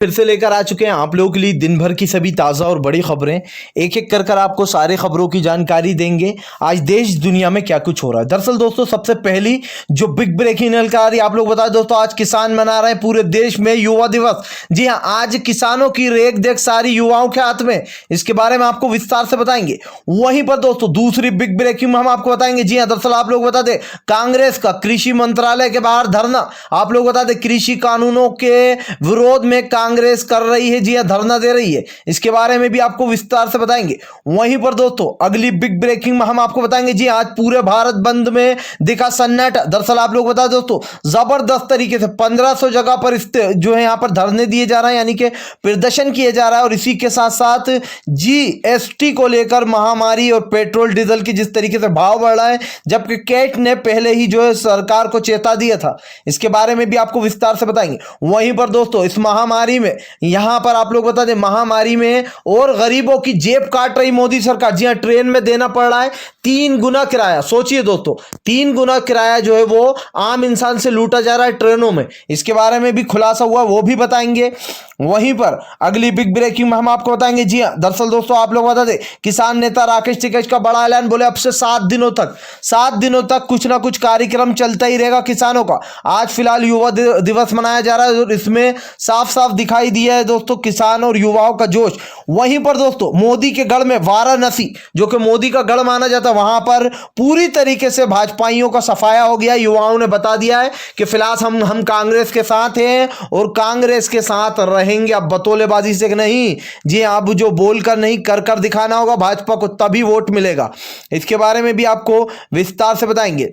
फिर से लेकर आ चुके हैं आप लोगों के लिए दिन भर की सभी ताज़ा और बड़ी खबरें। एक एक कर आपको सारे खबरों की जानकारी देंगे। आज देश दुनिया में क्या कुछ हो रहा है। दरअसल दोस्तों, सबसे पहली जो बिग ब्रेकिंग न्यूज़ आ रही है, आप लोग बता दोस्तों, आज किसान मना रहे हैं पूरे देश में युवा दिवस। जी हाँ, आज किसानों की रेख देख सारी युवाओं के हाथ में। इसके बारे में आपको विस्तार से बताएंगे। वहीं पर दोस्तों दूसरी बिग ब्रेकिंग में हम आपको बताएंगे। जी हाँ, दरअसल आप लोग बता दें, कांग्रेस का कृषि मंत्रालय के बाहर धरना। आप लोग बता दें, कृषि कानूनों के विरोध में कांग्रेस कर रही है, जी हां, धरना दे रही है। इसके बारे में भी आपको विस्तार से बताएंगे। वहीं पर दोस्तों अगली बिग ब्रेकिंग में हम आपको बताएंगे, जी आज पूरे भारत बंद में दिखा सन्नाटा। दरअसल आप लोग बता दोस्तों, जबरदस्त तरीके से 1500 जगह पर जो है यहां पर धरने दिए जा रहे हैं, यानी कि प्रदर्शन किए जा रहा है। और इसी के साथ साथ जीएसटी को लेकर महामारी और पेट्रोल डीजल की जिस तरीके से भाव बढ़ रहा है, जबकि कैट ने पहले ही जो है सरकार को चेता दिया था। इसके बारे में भी आपको विस्तार से बताएंगे। वहीं पर दोस्तों इस महामारी में, यहां पर आप लोग बता दें, महामारी में और गरीबों की जेब काट रही मोदी सरकार। जी हां, ट्रेन में देना पड़ रहा है 3 गुना किराया। सोचिए दोस्तों, 3 गुना किराया जो है वो आम इंसान से लूटा जा रहा है ट्रेनों में। इसके बारे में भी खुलासा हुआ, वो भी बताएंगे। वहीं पर अगली बिग ब्रेकिंग में हम आपको बताएंगे। जी हां, दरअसल दोस्तों आप लोग बता दें, किसान नेता राकेश टिकैत का बड़ा ऐलान। बोले अब से 7 दिनों तक कुछ ना कुछ कार्यक्रम चलता ही रहेगा किसानों का। आज फिलहाल युवा दिवस मनाया जा रहा है और इसमें साफ साफ दिखाई दिया है दोस्तों किसान और युवाओं का जोश। वहीं पर दोस्तों मोदी के गढ़ में वाराणसी, जो कि मोदी का गढ़ माना जाता है, वहां पर पूरी तरीके से भाजपाइयों का सफाया हो गया। युवाओं ने बता दिया है कि फिलहाल हम कांग्रेस के साथ हैं और कांग्रेस के साथ रहेंगे। अब बतौलेबाजी से नहीं, जी अब जो बोलकर नहीं, कर कर दिखाना होगा भाजपा को, तभी वोट मिलेगा। इसके बारे में भी आपको विस्तार से बताएंगे।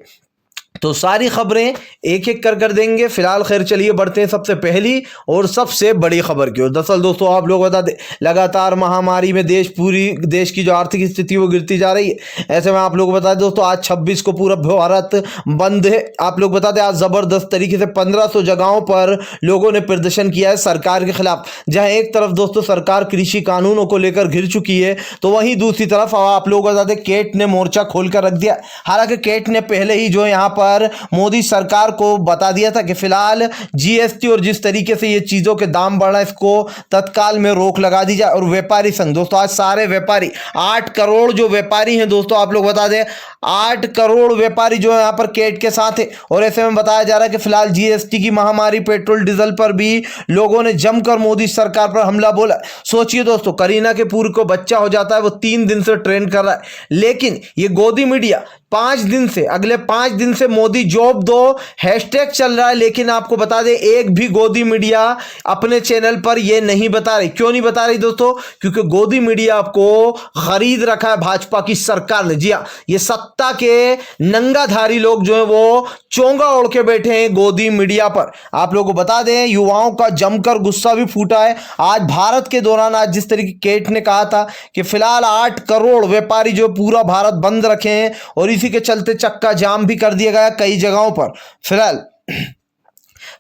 तो सारी खबरें एक एक कर देंगे। फिलहाल खैर चलिए बढ़ते हैं सबसे पहली और सबसे बड़ी खबर की ओर। दरअसल दोस्तों आप लोग बता दें, लगातार महामारी में पूरी देश की जो आर्थिक स्थिति वो गिरती जा रही है। ऐसे में आप लोग बता दें दोस्तों, आज 26 को पूरा भारत बंद है। आप लोग बता दें, आज जबरदस्त तरीके से 1500 जगहों पर लोगों ने प्रदर्शन किया है सरकार के खिलाफ। जहां एक तरफ दोस्तों सरकार कृषि कानूनों को लेकर घिर चुकी है, तो वहीं दूसरी तरफ आप लोग बता दें, कैट ने मोर्चा खोलकर रख दिया। हालांकि कैट ने पहले ही जो यहाँ पर मोदी सरकार को बता दिया था कि फिलहाल जीएसटी और जिस तरीके से ये चीजों के दाम बढ़ रहा है, इसको तत्काल में रोक लगा दी जाए। और व्यापारी संघ दोस्तों, आज सारे व्यापारी 8 करोड़ जो व्यापारी हैं दोस्तों, आप लोग बता दें 8 करोड़ व्यापारी जो है यहाँ पर कैट के साथ है। और ऐसे में बताया जा रहा है कि फिलहाल जीएसटी की महामारी, पेट्रोल डीजल पर भी लोगों ने जमकर मोदी सरकार पर हमला बोला। सोचिए दोस्तों, करीना कपूर को बच्चा हो जाता है, वो 3 दिन से ट्रेंड कर रहा है, लेकिन ये गोदी मीडिया 5 दिन से, अगले 5 दिन से मोदी जॉब दो हैशटैग चल रहा है। लेकिन आपको बता दें, एक भी गोदी मीडिया अपने चैनल पर ये नहीं बता रही। क्यों नहीं बता रही दोस्तों? क्योंकि गोदी मीडिया आपको खरीद रखा है भाजपा की सरकार ने। जी हाँ, ये सत्ता के नंगाधारी लोग जो है वो चोंगा ओढ़ के बैठे हैं गोदी मीडिया पर। आप लोगों को बता दें, युवाओं का जमकर गुस्सा भी फूटा है। आज भारत के दौरान, आज जिस तरीके कैट ने कहा था कि फिलहाल 8 करोड़ व्यापारी जो पूरा भारत बंद रखे हैं और इसी के चलते चक्का जाम भी कर दिया गया कई जगहों पर फिलहाल।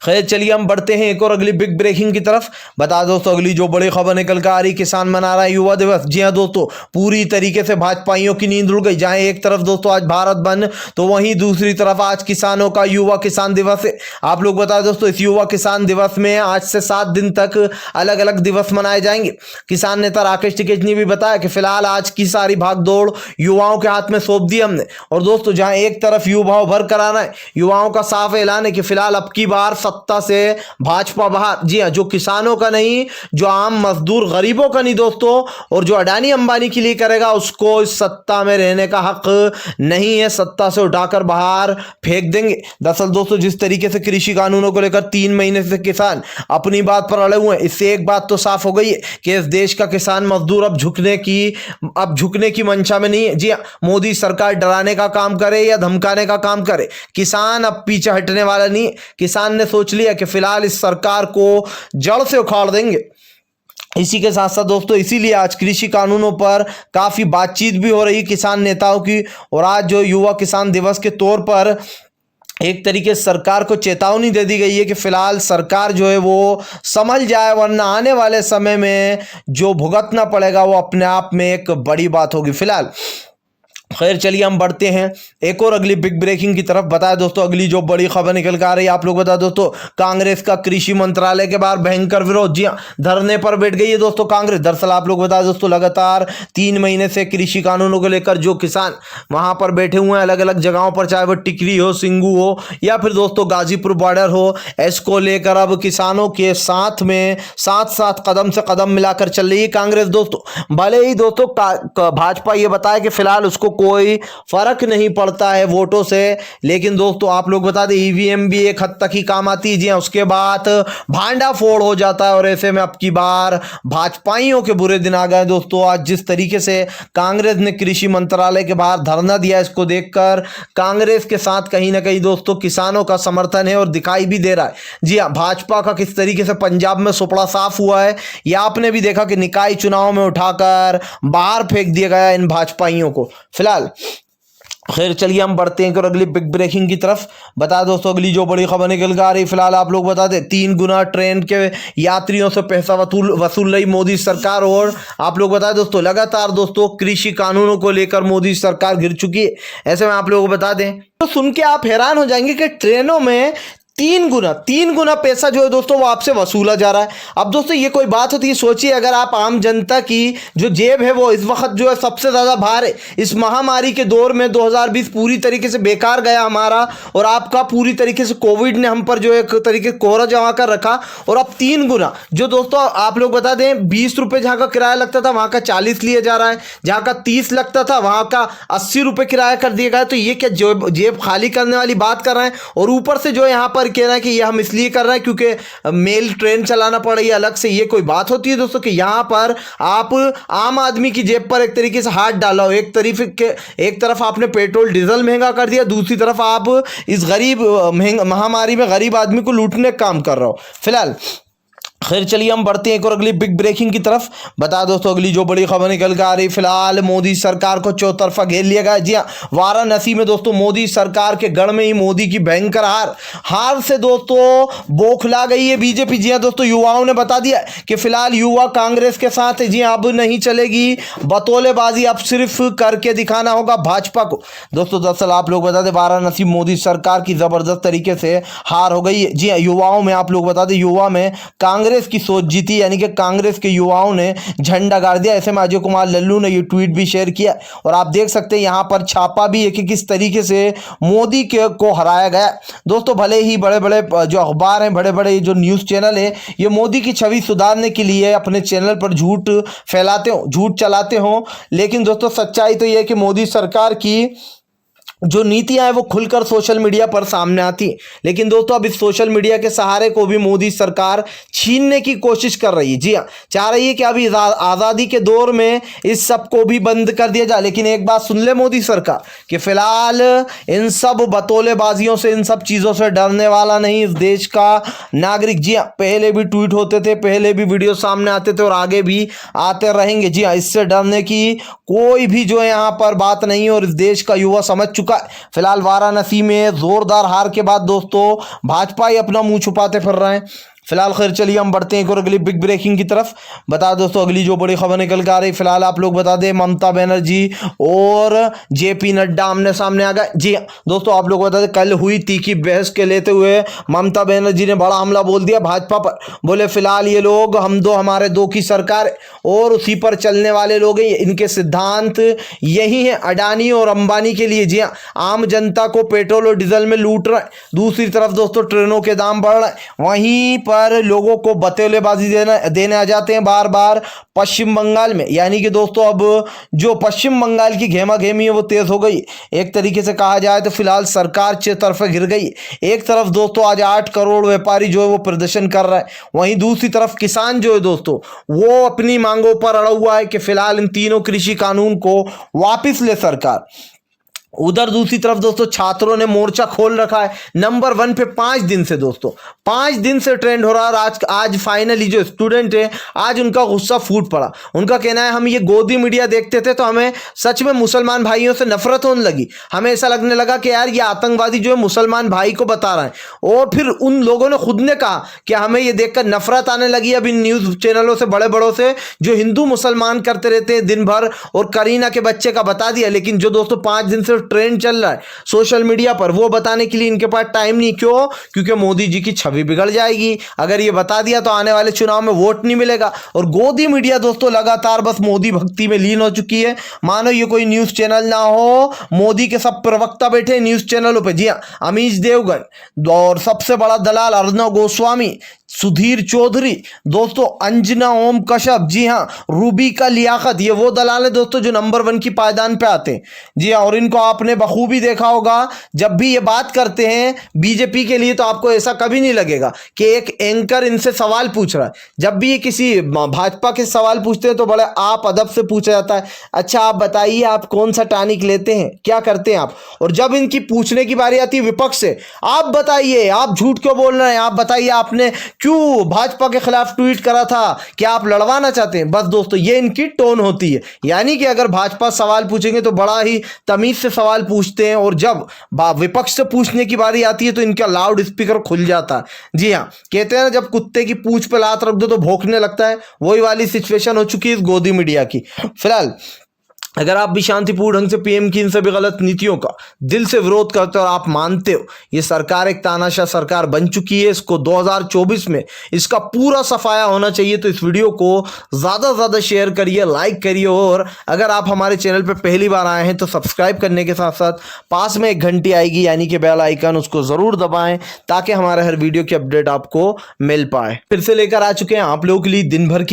खैर चलिए हम बढ़ते हैं एक और अगली बिग ब्रेकिंग की तरफ। बता दोस्तों, अगली जो बड़ी खबर निकल कर आ रही, किसान मना रहा है युवा दिवस। जी हाँ दोस्तों, पूरी तरीके से भाजपाइयों की नींद उड़ गई। जहां एक तरफ दोस्तों आज भारत बंद, तो वहीं दूसरी तरफ आज किसानों का युवा किसान दिवस है। आप लोग बता दोस्तों, इस युवा किसान दिवस में आज से 7 दिन तक अलग अलग दिवस मनाए जाएंगे। किसान नेता राकेश टिकैत ने भी बताया कि फिलहाल आज की सारी भागदौड़ युवाओं के हाथ में सौंप दी हमने। और दोस्तों जहां एक तरफ युवा भर कराना है, युवाओं का साफ ऐलान है कि फिलहाल अब की बार सत्ता से भाजपा बाहर। जी हां, जो किसानों का नहीं, जो आम मजदूर गरीबों का नहीं दोस्तों, और जो अडानी अंबानी के लिए करेगा, उसको इस सत्ता में रहने का हक नहीं है। सत्ता से उठाकर बाहर फेंक देंगे। दरअसल दोस्तों, जिस तरीके से कृषि कानूनों को लेकर 3 महीने से किसान अपनी बात पर अड़े हुए हैं, इससे एक बात तो साफ हो गई है कि इस देश का किसान मजदूर अब झुकने की मंशा में नहीं है। जी हां, मोदी सरकार डराने का काम करे या धमकाने का काम करे, किसान अब पीछे हटने वाला नहीं है। किसान ने सोच लिया कि फिलहाल इस सरकार को जड़ से उखाड़ देंगे। इसी के साथ साथ दोस्तों, इसीलिए आज कृषि कानूनों पर काफी बातचीत भी हो रही किसान नेताओं की। और आज जो युवा किसान दिवस के तौर पर एक तरीके से सरकार को चेतावनी दे दी गई है कि फिलहाल सरकार जो है वो संभल जाए, वरना आने वाले समय में जो भुगतना पड़ेगा वो अपने आप में एक बड़ी बात होगी। फिलहाल खैर चलिए हम बढ़ते हैं एक और अगली बिग ब्रेकिंग की तरफ। बताया दोस्तों अगली जो बड़ी खबर निकल कर आ रही है, आप लोग बता दोस्तों, कांग्रेस का कृषि मंत्रालय के बाहर भयंकर विरोध। जी हां, धरने पर बैठ गई है दोस्तों कांग्रेस। दरअसल आप लोग बता दोस्तों, लगातार 3 महीने से कृषि कानूनों को लेकर जो किसान वहां पर बैठे हुए हैं अलग अलग जगहों पर, चाहे वो टिकरी हो, सिंगू हो या फिर दोस्तों गाजीपुर बॉर्डर हो, इसको लेकर अब किसानों के साथ में साथ साथ कदम से कदम मिलाकर चल रही है कांग्रेस दोस्तों। भले ही दोस्तों भाजपा ये बताया कि फिलहाल उसको कोई फर्क नहीं पड़ता है वोटों से, लेकिन दोस्तों आप लोग बता दें ईवीएम भी एक हद तक ही काम आती है। जी हां, उसके बाद भांडा फोड़ हो जाता है और ऐसे में अब की बार भाजपाइयों के बुरे दिन आ गए दोस्तों। आज जिस तरीके से कांग्रेस ने कृषि मंत्रालय के बाहर धरना दिया, इसको देखकर कांग्रेस के साथ कहीं ना कहीं दोस्तों किसानों का समर्थन है और दिखाई भी दे रहा है। जी हां, भाजपा का किस तरीके से पंजाब में सुपड़ा साफ हुआ है, यह आपने भी देखा कि निकाय चुनाव में उठाकर बाहर फेंक दिया गया इन भाजपाइयों को। फिलहाल खैर चलिए हम बढ़ते हैं और अगली बिग ब्रेकिंग की तरफ। बता दोस्तों अगली जो बड़ी खबर निकल कर आ रही, फिलहाल आप लोग बता दें 3 गुना ट्रेन के यात्रियों से पैसा वसूल रही मोदी सरकार। और आप लोग बता दोस्तों लगातार दोस्तों कृषि कानूनों को लेकर मोदी सरकार घिर चुकी है। ऐसे में आप लोगों को बता दें तो सुन के आप हैरान हो जाएंगे कि ट्रेनों में 3 गुना पैसा जो है दोस्तों वो आपसे वसूला जा रहा है। अब दोस्तों ये कोई बात होती है? सोचिए अगर आप आम जनता की जो जेब है वो इस वक्त जो है सबसे ज़्यादा भार है, इस महामारी के दौर में 2020 पूरी तरीके से बेकार गया हमारा, और आपका पूरी तरीके से कोविड ने हम पर जो एक तरीके कोहरा जमा कर रखा, और अब 3 गुना जो दोस्तों आप लोग बता दें 20 रुपये जहाँ का किराया लगता था वहाँ का 40 लिया जा रहा है, जहाँ का 30 लगता था वहाँ का 80 रुपये किराया कर दिया गया। तो ये क्या जेब खाली करने वाली बात कर रहे हैं? और ऊपर से जो यहाँ पर कह रहा है कि ये हम इसलिए कर रहे हैं क्योंकि मेल ट्रेन चलाना पड़ रही है अलग से। ये कोई बात होती है दोस्तों कि यहां पर आप आम आदमी की जेब पर एक तरीके से हाथ डाला हो? एक तरफ आपने पेट्रोल डीजल महंगा कर दिया, दूसरी तरफ आप इस गरीब महामारी में गरीब आदमी को लूटने का काम कर रहे हो। फिलहाल खैर चलिए हम बढ़ते हैं एक और अगली बिग ब्रेकिंग की तरफ। बता दोस्तों अगली जो बड़ी खबर निकल कर आ रही, फिलहाल मोदी सरकार को चौतरफा घेर लिया गया। जी हाँ, वाराणसी में दोस्तों मोदी सरकार के गढ़ में ही मोदी की भयंकर हार से दोस्तों बौखला गई है बीजेपी। जी हाँ दोस्तों, युवाओं ने बता दिया कि फिलहाल युवा कांग्रेस के साथ है। जी हाँ, अब नहीं चलेगी बतौलेबाजी, अब सिर्फ करके दिखाना होगा भाजपा को। दोस्तों दरअसल आप लोग बता दें वाराणसी मोदी सरकार की जबरदस्त तरीके से हार हो गई है। जी हाँ, युवाओं में आप लोग बता दें युवा में कांग्रेस की सोच जीती, यानी कि कांग्रेस के युवाओं ने झंडा गाड़ दिया। ऐसे में अजय कुमार लल्लू ने ये ट्वीट भी शेयर किया और आप देख सकते हैं यहां पर छापा भी है कि किस तरीके से मोदी को हराया गया। दोस्तों भले ही बड़े बड़े जो अखबार हैं, बड़े बड़े जो न्यूज़ चैनल है, ये मोदी की छवि सुधारने के लिए अपने चैनल पर झूठ फैलाते हो, झूठ चलाते हो, लेकिन दोस्तों सच्चाई तो यह है कि मोदी सरकार की जो नीतियां हैं वो खुलकर सोशल मीडिया पर सामने आती। लेकिन दोस्तों अब इस सोशल मीडिया के सहारे को भी मोदी सरकार छीनने की कोशिश कर रही है। जी हाँ, चाह रही है कि अभी आज़ादी के दौर में इस सब को भी बंद कर दिया जाए। लेकिन एक बात सुन ले मोदी सरकार कि फिलहाल इन सब बतौलेबाजियों से, इन सब चीज़ों से डरने वाला नहीं इस देश का नागरिक। जी हाँ, पहले भी ट्वीट होते थे, पहले भी वीडियो सामने आते थे और आगे भी आते रहेंगे। जी हाँ, इससे डरने की कोई भी जो है यहाँ पर बात नहीं, और इस देश का युवा समझ चुका। फिलहाल वाराणसी में जोरदार हार के बाद दोस्तों भाजपा ही अपना मुंह छुपाते फिर रहे हैं। फिलहाल खैर चलिए हम बढ़ते हैं और अगली बिग ब्रेकिंग की तरफ। बता दोस्तों अगली जो बड़ी खबर निकल कर आ रही, फिलहाल आप लोग बता दें ममता बनर्जी और जेपी नड्डा आमने सामने आ गए। जी दोस्तों आप लोग बता दें कल हुई तीखी बहस के लेते हुए ममता बनर्जी ने बड़ा हमला बोल दिया भाजपा पर। बोले फिलहाल ये लोग हमारे दो की सरकार और उसी पर चलने वाले लोग हैं, इनके सिद्धांत यही हैं अडानी और अंबानी के लिए। जी हाँ, आम जनता को पेट्रोल और डीजल में लूट रहे हैं, दूसरी तरफ दोस्तों ट्रेनों के दाम बढ़ रहे हैं, वहीं पर लोगों को बतौलेबाजी देने आ जाते हैं बार बार पश्चिम बंगाल में। यानी कि दोस्तों अब जो पश्चिम बंगाल की घेमा घेमी है वो तेज हो गई। एक तरीके से कहा जाए तो फिलहाल सरकार तरफे गिर गई। एक तरफ दोस्तों आज 8 करोड़ व्यापारी जो है वो प्रदर्शन कर रहा है, वहीं दूसरी तरफ किसान जो है दोस्तों वो अपनी मांगों पर अड़ा हुआ है कि फिलहाल इन तीनों कृषि कानून को वापिस ले सरकार। उधर दूसरी तरफ दोस्तों छात्रों ने मोर्चा खोल रखा है नंबर 1 पे 5 दिन से दोस्तों, 5 दिन से ट्रेंड हो रहा है। और आज फाइनली जो स्टूडेंट है आज उनका गुस्सा फूट पड़ा। उनका कहना है हम ये गोदी मीडिया देखते थे तो हमें सच में मुसलमान भाइयों से नफरत होने लगी। हमें ऐसा लगने लगा कि यार ये आतंकवादी जो है मुसलमान भाई को बता रहा है। और फिर उन लोगों ने खुद ने कहा कि हमें ये देखकर नफरत आने लगी अब इन न्यूज चैनलों से, बड़े बड़ों से, जो हिंदू मुसलमान करते रहते हैं दिन भर। और करीना के बच्चे का बता दिया, लेकिन जो दोस्तों 5 दिन से ट्रेंड चल रहा है सोशल मीडिया पर वो बताने के लिए इनके पास टाइम नहीं। क्यों? क्योंकि मोदी जी की छवि बिगड़ जाएगी। अगर ये बता दिया तो आने वाले चुनाव में वोट नहीं मिलेगा। और गोदी मीडिया दोस्तों लगातार बस मोदी भक्ति में लीन हो चुकी है। मानो ये कोई न्यूज चैनल ना हो, मोदी के सब प्रवक्ता बैठे न्यूज चैनलों पे। जी हाँ, अमीश देवगन और सबसे बड़ा दलाल अर्नब गोस्वामी, सुधीर चौधरी दोस्तों, अंजना ओम कश्यप, जी हाँ, रूबी का लियाकत, ये वो दलाल है दोस्तों जो नंबर 1 की पायदान पे आते हैं। जी हाँ, और इनको आपने बखूबी देखा होगा जब भी ये बात करते हैं बीजेपी के लिए तो आपको ऐसा कभी नहीं लगेगा कि एक एंकर इनसे सवाल पूछ रहा है। जब भी ये किसी भाजपा के सवाल पूछते हैं तो बड़े आप अदब से पूछा जाता है, अच्छा आप बताइए आप कौन सा टॉनिक लेते हैं, क्या करते हैं आप। और जब इनकी पूछने की बारी आती है विपक्ष से, आप बताइए आप झूठ क्यों बोल रहे हैं, आप बताइए आपने क्यों भाजपा के खिलाफ ट्वीट करा था, क्या आप लड़वाना चाहते हैं। बस दोस्तों ये इनकी टोन होती है। यानी कि अगर भाजपा सवाल पूछेंगे तो बड़ा ही तमीज से सवाल पूछते हैं, और जब विपक्ष से पूछने की बारी आती है तो इनका लाउड स्पीकर खुल जाता है। जी हाँ, कहते हैं ना जब कुत्ते की पूंछ पे लात रख दो तो भौंकने लगता है, वही वाली सिचुएशन हो चुकी है इस गोदी मीडिया की। फिलहाल अगर आप भी शांतिपूर्ण ढंग से पीएम की इन सभी गलत नीतियों का दिल से विरोध करते हो और आप मानते हो ये सरकार एक तानाशाह सरकार बन चुकी है, इसको 2024 में इसका पूरा सफाया होना चाहिए, तो इस वीडियो को ज़्यादा से ज़्यादा शेयर करिए, लाइक करिए। और अगर आप हमारे चैनल पर पहली बार आए हैं तो सब्सक्राइब करने के साथ साथ पास में एक घंटी आएगी यानी कि बेल आइकन, उसको ज़रूर दबाएं ताकि हमारे हर वीडियो की अपडेट आपको मिल पाए। फिर से लेकर आ चुके हैं आप लोगों के लिए दिन भर की